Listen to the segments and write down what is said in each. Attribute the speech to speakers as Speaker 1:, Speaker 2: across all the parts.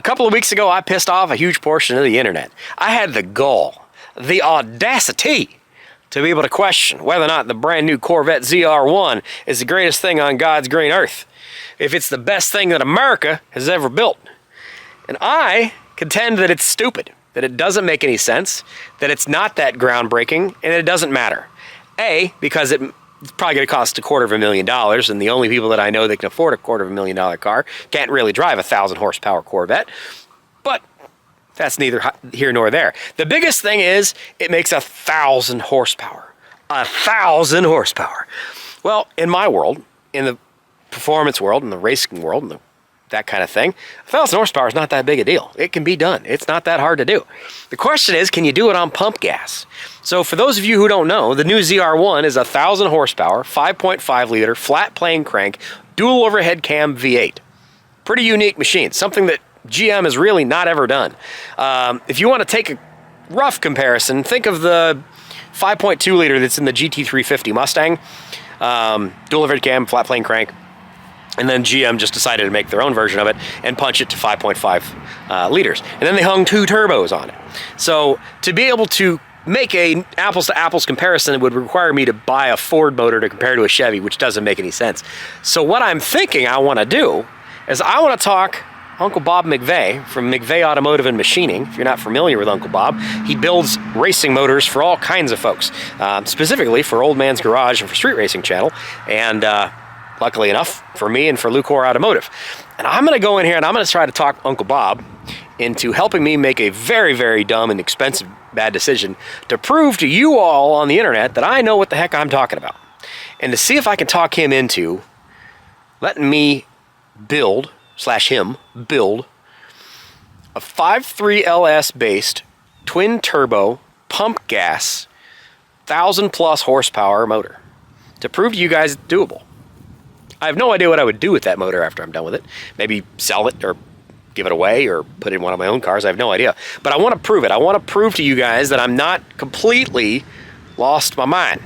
Speaker 1: A couple of weeks ago, I pissed off a huge portion of the internet. I had the gall, the audacity to be able to question whether or not the brand new Corvette ZR1 is the greatest thing on God's green earth, if it's the best thing that America has ever built. And I contend that it's stupid, that it doesn't make any sense, that it's not that groundbreaking, and it doesn't matter. A, because it's probably going to cost $250,000, and the only people that I know that can afford a $250,000 car can't really drive a 1,000 horsepower Corvette. But that's neither here nor there. The biggest thing is it makes 1,000 horsepower. 1,000 horsepower. Well, in my world, in the performance world, in the racing world, and that kind of thing, 1,000 horsepower is not that big a deal. It can be done. It's not that hard to do. The question is, can you do it on pump gas? So for those of you who don't know, the new ZR1 is 1,000 horsepower, 5.5 liter, flat plane crank, dual overhead cam V8. Pretty unique machine, something that GM has really not ever done. If you want to take a rough comparison, think of the 5.2 liter that's in the GT350 Mustang, dual overhead cam, flat plane crank, and then GM just decided to make their own version of it and punch it to 5.5 liters. And then they hung 2 turbos on it. So to be able to make a apples to apples comparison, it would require me to buy a Ford motor to compare to a Chevy, which doesn't make any sense. So what I'm thinking I want to do is I want to talk Uncle Bob McVay from McVay Automotive and Machining. If you're not familiar with Uncle Bob, he builds racing motors for all kinds of folks, specifically for Old Man's Garage and for Street Racing Channel, and luckily enough for me and for Lucore Automotive. And I'm going to go in here and I'm going to try to talk Uncle Bob into helping me make a very, very dumb and expensive bad decision to prove to you all on the internet that I know what the heck I'm talking about. And to see if I can talk him into letting me build /him build a 5.3 LS based twin turbo pump gas 1,000+ horsepower motor to prove to you guys it's doable. I have no idea what I would do with that motor after I'm done with it. Maybe sell it or give it away or put it in one of my own cars. I have no idea. But I want to prove it. I want to prove to you guys that I'm not completely lost my mind.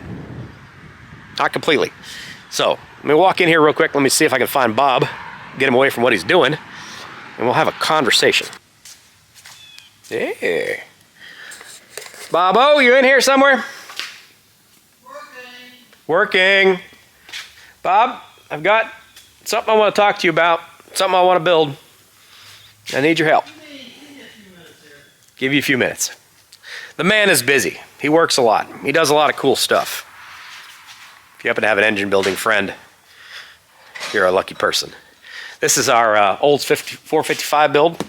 Speaker 1: Not completely. So let me walk in here real quick. Let me see if I can find Bob, get him away from what he's doing, and we'll have a conversation. Hey. Bobo, you in here somewhere? Working. Bob, I've got something I want to talk to you about, something I want to build. I need your help. Give you a few minutes. The man is busy. He works a lot. He does a lot of cool stuff. If you happen to have an engine building friend, you're a lucky person. This is our old 455 build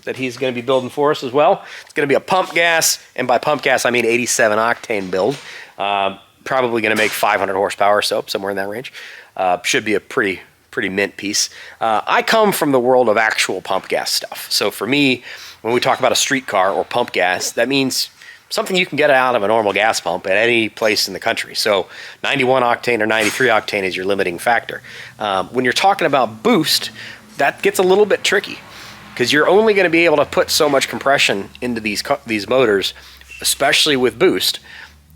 Speaker 1: that he's going to be building for us as well. It's going to be a pump gas, and by pump gas I mean 87 octane build. Probably going to make 500 horsepower or so, somewhere in that range. Should be a pretty mint piece. I come from the world of actual pump gas stuff. So for me, when we talk about a street car or pump gas, that means something you can get out of a normal gas pump at any place in the country. So 91 octane or 93 octane is your limiting factor. When you're talking about boost, that gets a little bit tricky because you're only going to be able to put so much compression into these motors, especially with boost,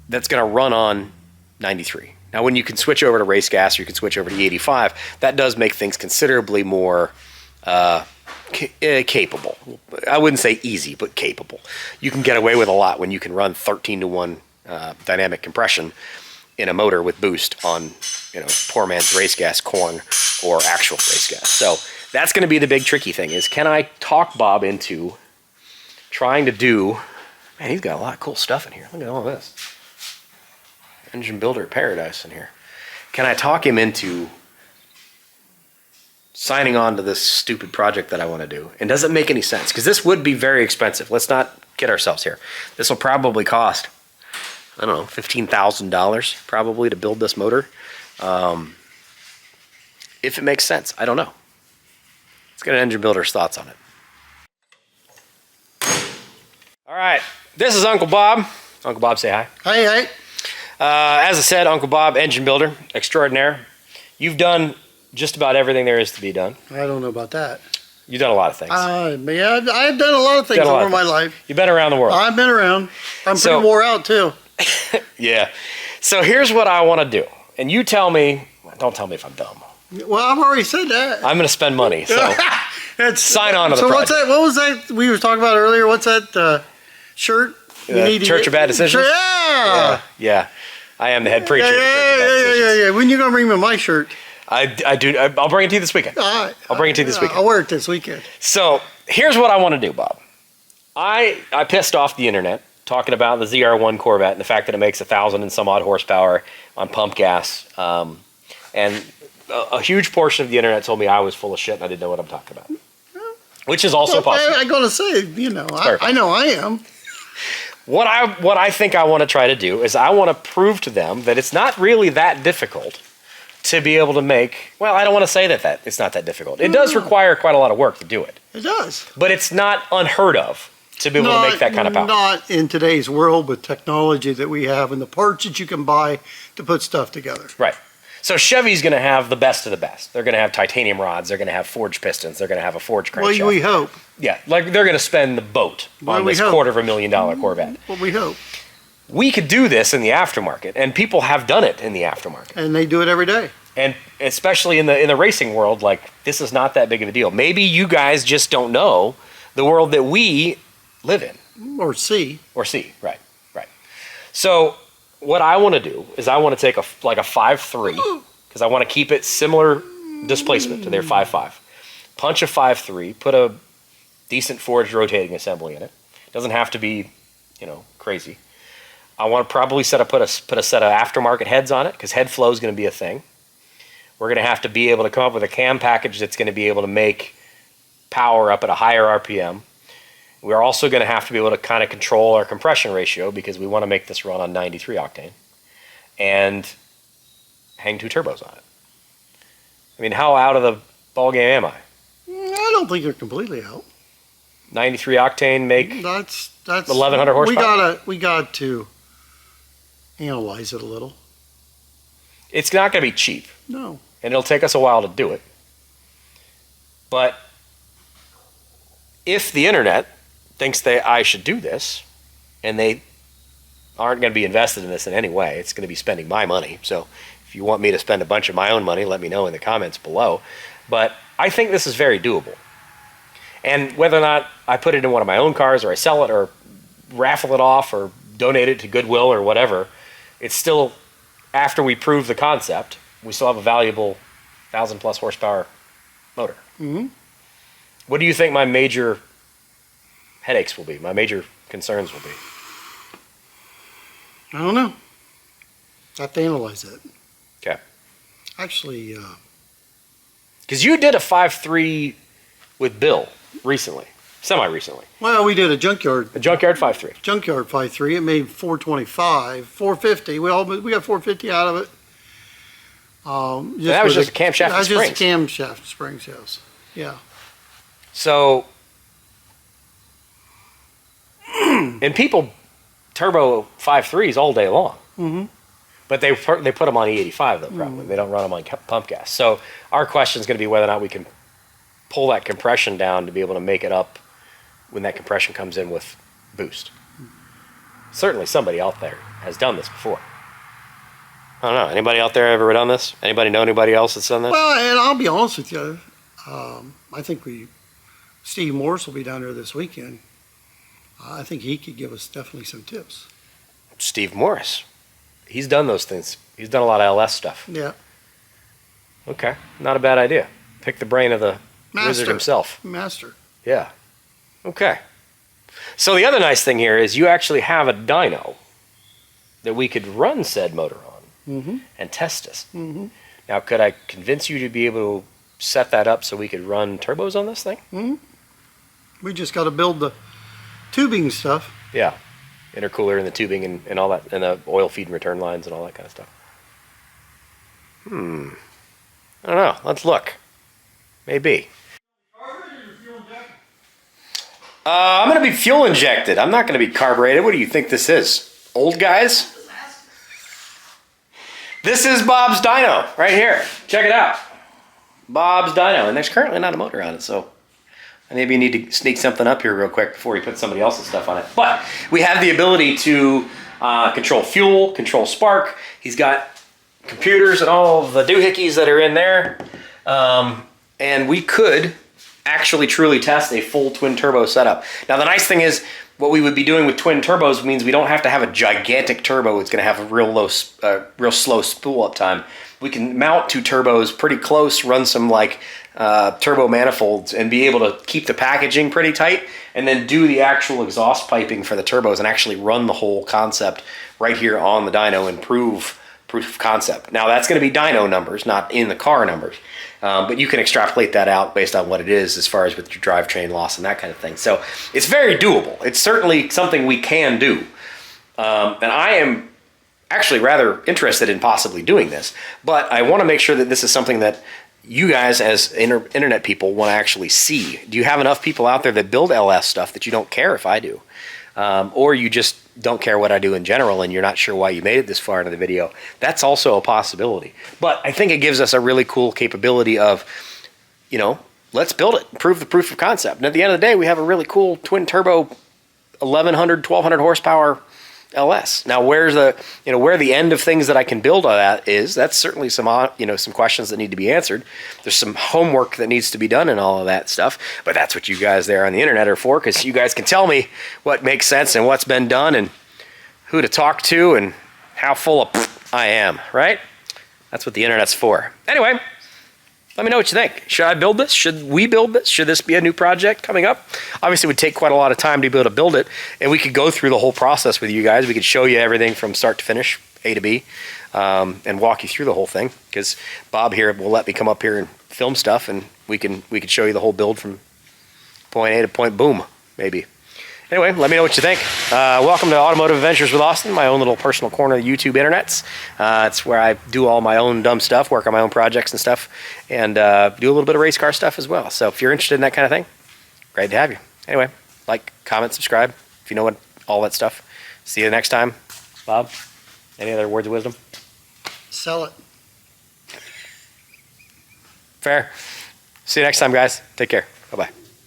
Speaker 1: that's going to run on 93. Now, when you can switch over to race gas or you can switch over to E85, that does make things considerably more capable. I wouldn't say easy, but capable. You can get away with a lot when you can run 13-to-1 dynamic compression in a motor with boost on, poor man's race gas corn or actual race gas. So that's going to be the big tricky thing is, can I talk Bob into trying to do, man, he's got a lot of cool stuff in here. Look at all this. Engine builder paradise in here. Can I talk him into signing on to this stupid project that I want to do? And does it make any sense? Because this would be very expensive. Let's not kid ourselves here. This will probably cost, I don't know, $15,000 probably to build this motor. If it makes sense, I don't know. Let's get an engine builder's thoughts on it. All right, this is Uncle Bob. Uncle Bob, say hi.
Speaker 2: Hi.
Speaker 1: As I said, Uncle Bob, engine builder extraordinaire. You've done just about everything there is to be done.
Speaker 2: I don't know about that.
Speaker 1: You've done a lot of things.
Speaker 2: Yeah, I've done a lot of things over my life.
Speaker 1: You've been around the world.
Speaker 2: I've been around. I'm pretty wore out too.
Speaker 1: Yeah. So here's what I want to do. And you tell me, don't tell me if I'm dumb.
Speaker 2: Well, I've already said that.
Speaker 1: I'm going to spend money, so sign on to the
Speaker 2: So
Speaker 1: project.
Speaker 2: what's that? What was that we were talking about earlier? What's that shirt?
Speaker 1: Church of Bad Decisions?
Speaker 2: Yeah.
Speaker 1: I am the head preacher.
Speaker 2: Yeah. When you gonna bring me my shirt?
Speaker 1: I do. I'll bring it to you this weekend.
Speaker 2: All right.
Speaker 1: I'll bring it to you this weekend.
Speaker 2: I'll wear it this weekend.
Speaker 1: So here's what I want to do, Bob. I pissed off the internet talking about the ZR1 Corvette and the fact that it makes 1,000 and some odd horsepower on pump gas. And a huge portion of the internet told me I was full of shit and I didn't know what I'm talking about. Which is also possible.
Speaker 2: I'm gonna say, I know I am.
Speaker 1: What I think I want to try to do is I want to prove to them that it's not really that difficult to be able to make, well, I don't want to say that it's not that difficult. It does require quite a lot of work to do it.
Speaker 2: It does.
Speaker 1: But it's not unheard of to be able to make that kind of power.
Speaker 2: Not in today's world with technology that we have and the parts that you can buy to put stuff together.
Speaker 1: Right. So Chevy's going to have the best of the best. They're going to have titanium rods. They're going to have forged pistons. They're going to have a forged crankshaft.
Speaker 2: Well, we hope.
Speaker 1: Yeah, like they're going to spend the boat on this $250,000 Corvette.
Speaker 2: Well, we hope.
Speaker 1: We could do this in the aftermarket, and people have done it in the aftermarket.
Speaker 2: And they do it every day.
Speaker 1: And especially in the racing world, like this is not that big of a deal. Maybe you guys just don't know the world that we live in.
Speaker 2: Or see.
Speaker 1: Right. So what I want to do is I want to take a 5.3 because I want to keep it similar displacement to their 5.5. Punch a 5.3, put a decent forged rotating assembly in it. It doesn't have to be, crazy. I want to probably put a set of aftermarket heads on it because head flow is going to be a thing. We're going to have to be able to come up with a cam package that's going to be able to make power up at a higher RPM. We're also going to have to be able to kind of control our compression ratio because we want to make this run on 93 octane and hang 2 turbos on it. I mean, how out of the ballgame am I?
Speaker 2: I don't think you're completely out.
Speaker 1: 93 octane make
Speaker 2: that's
Speaker 1: 1,100 horsepower?
Speaker 2: We got to analyze it a little.
Speaker 1: It's not going to be cheap.
Speaker 2: No.
Speaker 1: And it'll take us a while to do it. But if the internet thinks I should do this, and they aren't going to be invested in this in any way, it's going to be spending my money. So if you want me to spend a bunch of my own money, let me know in the comments below. But I think this is very doable. And whether or not I put it in one of my own cars, or I sell it, or raffle it off, or donate it to Goodwill, or whatever, it's still, after we prove the concept, we still have a valuable 1,000+ horsepower motor.
Speaker 2: Mm-hmm.
Speaker 1: What do you think my major headaches will be, my major concerns will be?
Speaker 2: I don't know. I have to analyze it.
Speaker 1: Okay.
Speaker 2: Actually,
Speaker 1: because you did a 5.3 with Bill recently, semi-recently.
Speaker 2: Well, we did a junkyard
Speaker 1: 5.3.
Speaker 2: Junkyard 5.3. It made 425, 450. We got 450 out of it.
Speaker 1: That was just a camshaft and springs.
Speaker 2: That was just a camshaft springs, yes. Yeah.
Speaker 1: So, and people turbo 5.3s all day long.
Speaker 2: Mm-hmm.
Speaker 1: But they put them on E85 though, probably. Mm-hmm. They don't run them on pump gas. So our question is going to be whether or not we can pull that compression down to be able to make it up when that compression comes in with boost. Certainly somebody out there has done this before. I don't know. Anybody out there ever done this? Anybody know anybody else that's done this?
Speaker 2: Well, and I'll be honest with you. I think Steve Morris will be down there this weekend. I think he could give us definitely some tips.
Speaker 1: Steve Morris. He's done those things. He's done a lot of LS stuff.
Speaker 2: Yeah.
Speaker 1: Okay. Not a bad idea. Pick the brain of the wizard himself.
Speaker 2: Master.
Speaker 1: Yeah. Okay. So the other nice thing here is you actually have a dyno that we could run said motor on and test this.
Speaker 2: Mm-hmm.
Speaker 1: Now, could I convince you to be able to set that up so we could run turbos on this thing?
Speaker 2: Mm-hmm. We just got to build the tubing stuff.
Speaker 1: Yeah. Intercooler and the tubing and all that, and the oil feed and return lines and all that kind of stuff. I don't know. Let's look. Maybe. I'm going to be fuel injected. I'm not going to be carbureted. What do you think this is? Old guys? This is Bob's dyno right here. Check it out. Bob's dyno. And there's currently not a motor on it, so maybe you need to sneak something up here real quick before you put somebody else's stuff on it. But we have the ability to control fuel, control spark. He's got computers and all of the doohickeys that are in there. And we could actually truly test a full twin turbo setup. Now the nice thing is, what we would be doing with twin turbos means we don't have to have a gigantic turbo. It's going to have a real slow spool up time. We can mount 2 turbos pretty close, run some like turbo manifolds, and be able to keep the packaging pretty tight, and then do the actual exhaust piping for the turbos and actually run the whole concept right here on the dyno and proof of concept. Now that's going to be dyno numbers, not in the car numbers. But you can extrapolate that out based on what it is as far as with your drivetrain loss and that kind of thing. So it's very doable. It's certainly something we can do. And I am actually rather interested in possibly doing this. But I want to make sure that this is something that you guys as internet people want to actually see. Do you have enough people out there that build LS stuff that you don't care if I do? Or you just don't care what I do in general and you're not sure why you made it this far into the video? That's also a possibility. But I think it gives us a really cool capability of, you know, let's build it, prove the proof of concept. And at the end of the day, we have a really cool twin turbo 1100, 1200 horsepower LS. Now, where's the, you know, where the end of things that I can build on that is, that's certainly some, you know, some questions that need to be answered. There's some homework that needs to be done and all of that stuff, but that's what you guys there on the internet are for, because you guys can tell me what makes sense and what's been done and who to talk to and how full of I am, right? That's what the internet's for. Anyway, let me know what you think. Should I build this? Should we build this? Should this be a new project coming up? Obviously, it would take quite a lot of time to be able to build it, and we could go through the whole process with you guys. We could show you everything from start to finish, A to B, and walk you through the whole thing, because Bob here will let me come up here and film stuff, and we could show you the whole build from point A to point boom, maybe. Anyway, let me know what you think. Welcome to Automotive Adventures with Austin, my own little personal corner of the YouTube internets. It's where I do all my own dumb stuff, work on my own projects and stuff, and do a little bit of race car stuff as well. So if you're interested in that kind of thing, great to have you. Anyway, like, comment, subscribe, if you know what, all that stuff. See you next time. Bob, any other words of wisdom?
Speaker 2: Sell it.
Speaker 1: Fair. See you next time, guys. Take care. Bye-bye.